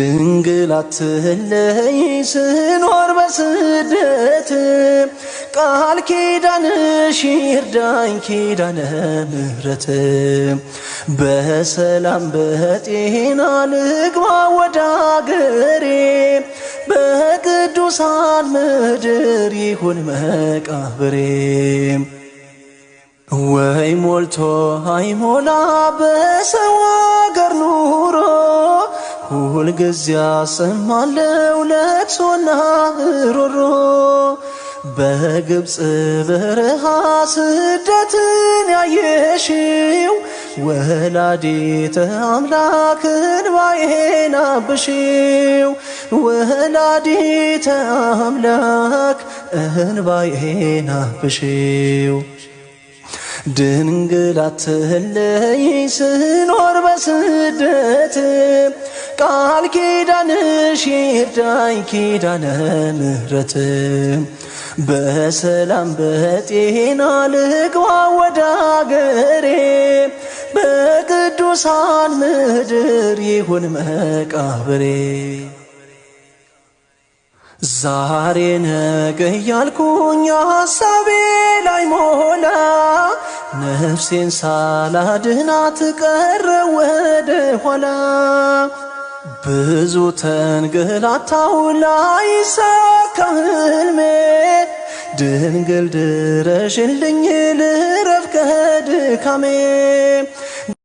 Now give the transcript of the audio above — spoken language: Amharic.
ድንግል አትለይ ስኖር በስደት ቃል ኪዳንሽ ይርዳኝ ኪዳነ ምሕረት በሰላም በጤና ልግባ ወደ አገሬ በቅዱሳን ምድር ይሁን መቃብሬ ወይ ሞልቶ አይሞላ በሰው አገር ኑሮ ሁልጊዜ አሰማለው ለቅሶና ሮሮ በግብፅ በረሃ ስደትን ያየሽው ወላዲተ አምላክ እንባዬን አብሺው ወላዲተ አምላክ እንባዬን አብሺው ድንግል አትለይ ስኖር በስደት ቃል ኪዳንሽ ይርዳኝ ኪዳነ ምሕረት በሰላም በጤና ልግባ ወደ አገሬ በቅዱሳን ምድር ይሁን መቃብሬ ዛሬ ነገ ያልኩኝ ሐሳቤ ላይ ሞላ ነፍሴን ሳላድናት ቀረ ወደ ኋላ ብዙ ተንገላታው ላይሳካ ሕልሜ ድንግል ድረሽልኝ ልረፍ ከድካሜ